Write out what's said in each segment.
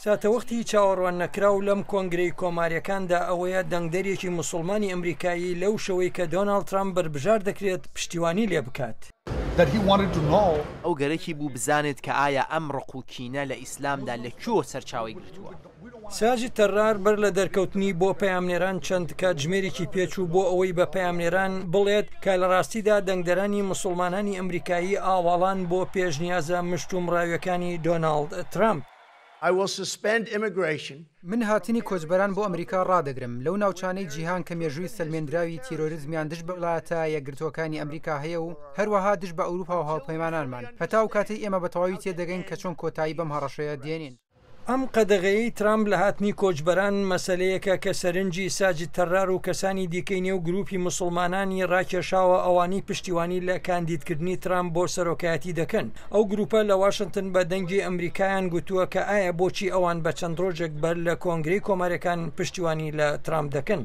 ساتەوەختی چاوەڕوان نەکراو لەم کۆنگرەی کۆماریەکاندا ئەوەیە دەنگدەرێکی موسڵمانی ئەمریکایی لەو شەوەی کە دۆناڵد ترامپ بربژار دەکرێت پشتیوانی لێ بکات. ئەو گەرەکی بوو بزانێت کە ئایا ئەم ڕقوکینە لە ئیسلامدا لەکوێوە سەرچاوی گرتووە. ساجی تەرار بەر لە دەرکەوتنی بۆ پەیامنێران چەند کات ژمێرێکی پێچوو بۆ ئەوەی بە پەیامنێران بڵێت کە لە ڕاستیدا دەنگدەرانی موسڵمانانی ئەمریکایی ئاواڵان بۆ پێشنیازە مشتومڕاویەکانی دۆناڵد ترامپ. من هاتنی کۆچبەران بۆ ئەمریکا ڕادەگرم لەو ناوچانەی جیهان کە مێژووی سەلمێنراوی تیرۆریزمیان دش بە وڵاتە یەکگرتوەکانی ئەمریکا هەیە و هەروەها دش بە ئەوروپا و هاوپەیمانانمان هەتا و کاتەی ئێمە بە تەواوی تێدەگەین کە چۆن کۆتایی بەم هەڕەشەیە دێنین. ئەم قەدەغەیەی ترامپ لە هاتنی کۆچبەران مەسەلەیەکە کە سەرنجی ساجد تەرار و کەسانی دیکەی نێو گروپی موسڵمانانی ڕاکێشاوە ئەوانی پشتیوانی لە کاندیدکردنی ترامپ بۆ سەرۆکایەتی دەکەن. ئەو گروپە لە واشنگتن بە دەنگی ئەمریکایان گوتووە کە ئایا بۆچی ئەوان بە چەند ڕۆژێک بەر لە کۆنگرەی کۆماریەکان پشتیوانی لە ترامپ دەکەن.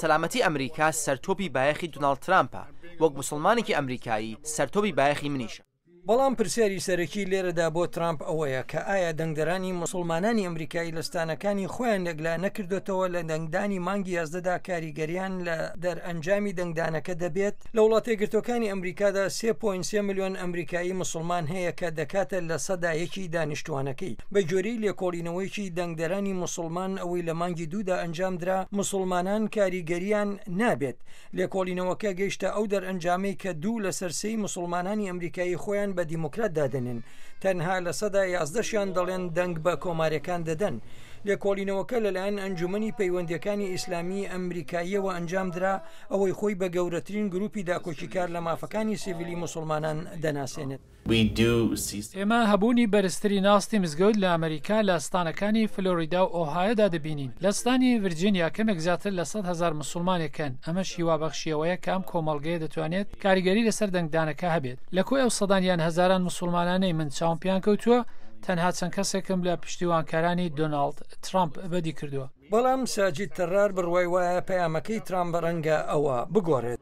سەلامەتی ئەمریکا سەرتۆپی بایەخی دۆناڵد ترامپە، وەک موسڵمانێکی ئەمریکایی سەرتۆپی بایەخی منیشە. بەڵام پرسیاری سەرەکی لێرەدا بۆ ترامپ ئەوەیە کە ئایا دەنگدەرانی موسڵمانانی ئەمریکایی لەستانەکانی خۆیان لەگلا نەکردوێتەوە لە دەنگدانی مانگی 11دا کاریگەریان لە دەرئەنجامی دەنگدانەکە دەبێت. لە وڵاتە یەکگرتوەکانی ئەمریکادا 3.3 ملیۆن ئەمریکایی موسڵمان هەیە کە دەکاتە لە سەدایەکی دانیشتوانەکەی. بە جۆرەی لێکۆڵینەوەیکی دەنگدەرانی موسڵمان ئەوەی لە مانگی دوودا ئەنجام درا موسڵمانان کاریگەریان نابێت. لێکۆڵینەوەکە گەیشتە ئەو دەرئەنجامەی کە 2 لە سەرسەی موسڵمانانی ئەمریکایی خۆیان بە دیموکرات دادنن، تەنها لە سەدا 11شیان دەڵێن دەنگ بە کۆماریەکان دەدەن. لێکۆڵینەوەکە لەلایەن ئەنجومەنی پەیوەندیەکانی ئیسلامی ئەمریکاییەوە ئەنجام درا ئەوەی خۆی بە گەورەترین گروپی داکۆچیکار لە مافەکانی سیڤیلی موسڵمانان دەناسێنێت. ئێمە هەبوونی بەرزتری ناستی مزگەوت لە ئەمریکا لە ئەستانەکانی فلۆریدا و ئۆهایۆدا دەبینین. لە ئەستانی ڤیرجینیا کەمێک زیاتر لە 100,000 موسڵمانێکن. ئەمە شیوابەخشیەوەیە کە ئەم کۆمەڵگەیە دەتوانێت کاریگەری لەسەر دەنگدانەکە هەبێت. لە کۆی ئەو سەدانیان هەزاران موسڵمانانەی من چاومپیان کەوتووە تەنها چەند کەسێکم لە پشتیوانکارانی دۆناڵد ترامپ بەدی کردووە. بەڵام ساجید تەرار بڕوای وایە پەیامەکەی ترامپ ڕەنگە ئەوە بگۆڕێت.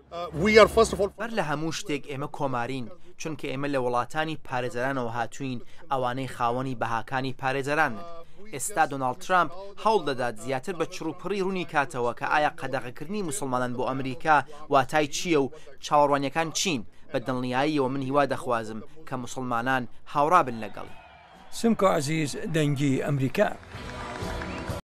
بەر لە هەموو شتێک ئێمە کۆمارین، چونکە ئێمە لە وڵاتانی پارێزەرانەوە هاتوین ئەوانەی خاوەنی بەهاکانی پارێزەرانن. ئێستا دۆناڵد ترامپ هەوڵ دەدات زیاتر بە چڕوپڕی ڕوونی کاتەوە کە ئایا قەدەغەکردنی موسڵمانان بۆ ئەمریکا واتای چییە و چاوەڕوانیەکان چین. بە دڵنیاییەوە من هیوا دەخوازم کە موسڵمانان هاوڕا بن لەگەڵ سمکۆ عەزیز دەنگی ئەمریکا.